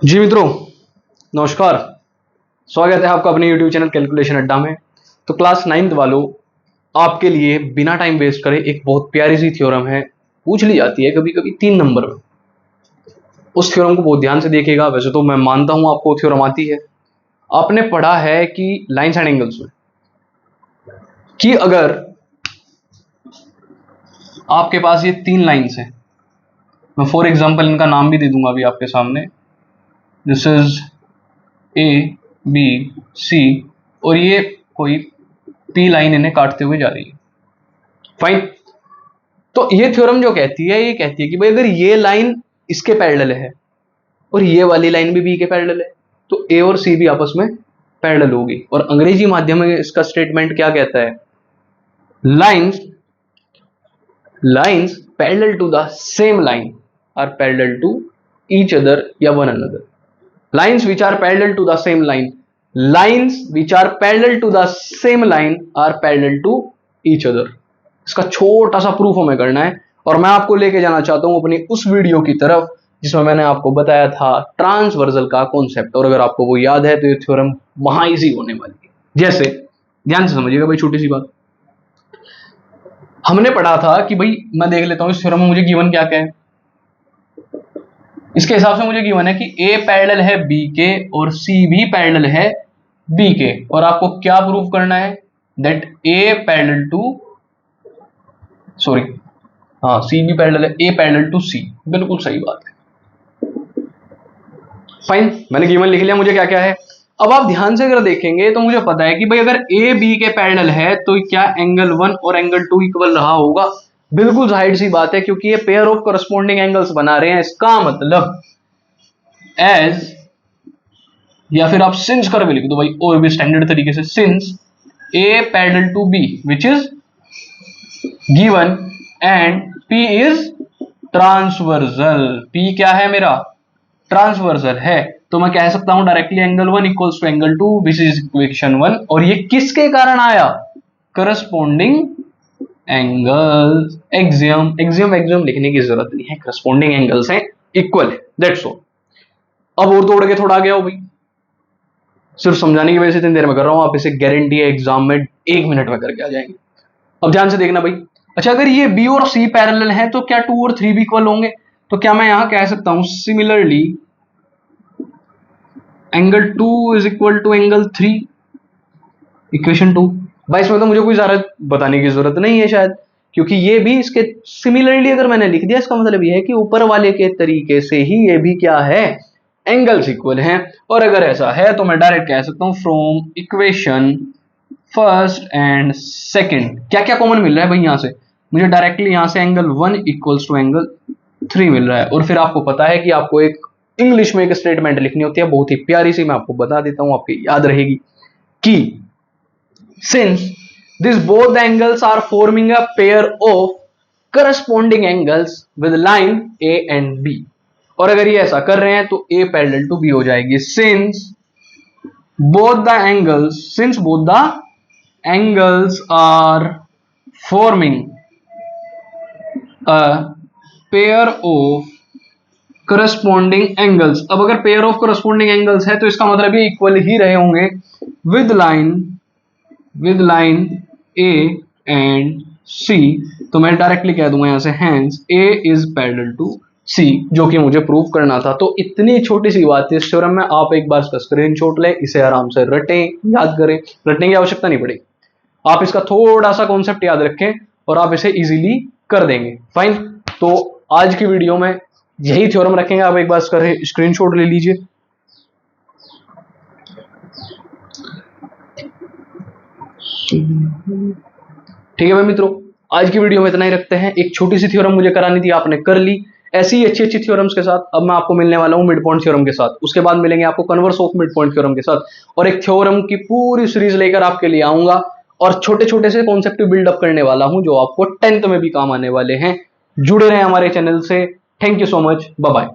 जी मित्रों, नमस्कार। स्वागत है आपका अपने YouTube चैनल कैलकुलेशन अड्डा में। तो क्लास 9th वालों, आपके लिए बिना टाइम वेस्ट करे एक बहुत प्यारी सी थ्योरम है, पूछ ली जाती है कभी कभी 3 नंबर में। उस थ्योरम को बहुत ध्यान से देखिएगा। वैसे तो मैं मानता हूं आपको थ्योरम आती है, आपने पढ़ा है कि लाइन्स एंड एंगल्स में कि अगर आपके पास ये 3 लाइन्स हैं, मैं फॉर एग्जाम्पल इनका नाम भी दे दूंगा अभी आपके सामने। This is A B C और ये कोई पी लाइन इन्हें काटते हुए जा रही है। फाइन। तो ये थ्योरम जो कहती है, ये कहती है कि भाई अगर ये लाइन इसके पैरेलल है और ये वाली लाइन भी बी के पैरेलल है तो ए और सी भी आपस में पैरेलल होगी। और अंग्रेजी माध्यम में इसका स्टेटमेंट क्या कहता है? Lines parallel to the same line are parallel to each other या one another. Lines which are parallel to the same line, lines which are parallel to the same line are parallel to each other। इसका छोटा सा proof हमें करना है और मैं आपको लेके जाना चाहता हूं अपनी उस वीडियो की तरफ जिसमें मैंने आपको बताया था ट्रांसवर्सल का कॉन्सेप्ट। और अगर आपको वो याद है तो ये थ्योरम वहां इजी होने वाली है। जैसे ध्यान से समझिएगा भाई, छोटी सी बात हमने पढ़ा था कि भाई मैं देख लेता हूं इस थ्योरम में मुझे गिवन क्या क्या है। इसके हिसाब से मुझे गिवन है कि ए पैरेलल है बी के और सी भी पैरेलल है बी के। और आपको क्या प्रूव करना है? दैट ए पैरेलल टू सी भी पैरेलल है, ए पैरेलल टू सी। बिल्कुल सही बात है। फाइन, मैंने गिवन लिख लिया मुझे क्या क्या है। अब आप ध्यान से अगर देखेंगे तो मुझे पता है कि भाई अगर ए बी के पैरेलल है तो क्या एंगल 1 और एंगल 2 इक्वल रहा होगा? बिल्कुल जाहिर सी बात है, क्योंकि ये पेयर ऑफ करस्पॉन्डिंग एंगल्स बना रहे हैं। इसका मतलब एज, या फिर आप सिंस कर भी लिख दो भाई और भी स्टैंडर्ड तरीके से, since A parallel to B which is given and P is transversal. P क्या है मेरा? ट्रांसवर्सल है। तो मैं कह सकता हूं directly angle 1 equals to angle 2 which is equation 1। और ये किसके कारण आया? Corresponding angles. एक्सियम लिखने की जरूरत नहीं है, करस्पॉन्डिंग एंगल्स हैं, इक्वल है, दैट्स ऑल। अब और तोड़ के थोड़ा गया हो भाई, सिर्फ समझाने की वजह से इतनी देर में कर रहा हूं, आप इसे गारंटी है एग्जाम में 1 मिनट में करके आ जाएंगे। अब ध्यान से देखना भाई। अच्छा, अगर ये बी और सी पैरेलल हैं तो क्या 2 और 3 भी इक्वल होंगे? तो क्या मैं यहां कह सकता हूं similarly angle 2 is equal to angle 3, equation 2। भाई इसमें तो मुझे कोई ज्यादा बताने की जरूरत नहीं है शायद, क्योंकि ये भी इसके सिमिलरली अगर मैंने लिख दिया इसका मतलब ये है कि ऊपर वाले के तरीके से ही ये भी क्या है? एंगल्स इक्वल हैं। और अगर ऐसा है तो मैं डायरेक्ट कह सकता हूं from equation first and second क्या क्या कॉमन मिल रहा है भाई। यहां से मुझे डायरेक्टली यहां से एंगल 1 इक्वल्स टू एंगल 3 मिल रहा है। और फिर आपको पता है कि आपको एक इंग्लिश में एक स्टेटमेंट लिखनी होती है, बहुत ही प्यारी सी, मैं आपको बता देता हूं, आपकी याद रहेगी कि since these both the angles are forming a pair of corresponding angles with line A and B। और अगर ये ऐसा कर रहे हैं तो A पैरेलल टू B हो जाएगी। since both the angles are forming a pair of corresponding angles। अब अगर pair of corresponding angles है तो इसका मतलब ये इक्वल ही रहे होंगे with line A and C। तो मैं डायरेक्टली कह दूंगा यहां से hence A is parallel to C, जो कि मुझे प्रूव करना था। तो इतनी छोटी सी बात है इस थ्योरम में, आप एक बार इसका स्क्रीनशॉट लें, इसे आराम से रटें, याद करें। रटने की आवश्यकता नहीं पड़ेगी, आप इसका थोड़ा सा कॉन्सेप्ट याद रखें और आप इसे इजीली कर देंगे। फाइन। तो आज की वीडियो में यही थ्योरम रखेंगे, आप एक बार इसका स्क्रीनशॉट ले लीजिए। ठीक है भाई मित्रों, आज की वीडियो में इतना ही रखते हैं। एक छोटी सी थ्योरम मुझे करानी थी, आपने कर ली। ऐसी ही अच्छी अच्छी थ्योरम्स के साथ अब मैं आपको मिलने वाला हूं मिड पॉइंट थ्योरम के साथ। उसके बाद मिलेंगे आपको converse of mid point theorem के साथ और एक थ्योरम की पूरी सीरीज लेकर आपके लिए आऊंगा और छोटे छोटे से कॉन्सेप्ट बिल्डअप करने वाला हूं जो आपको 10th में भी काम आने वाले हैं। जुड़े रहें हमारे चैनल से। Thank you so much, bye bye.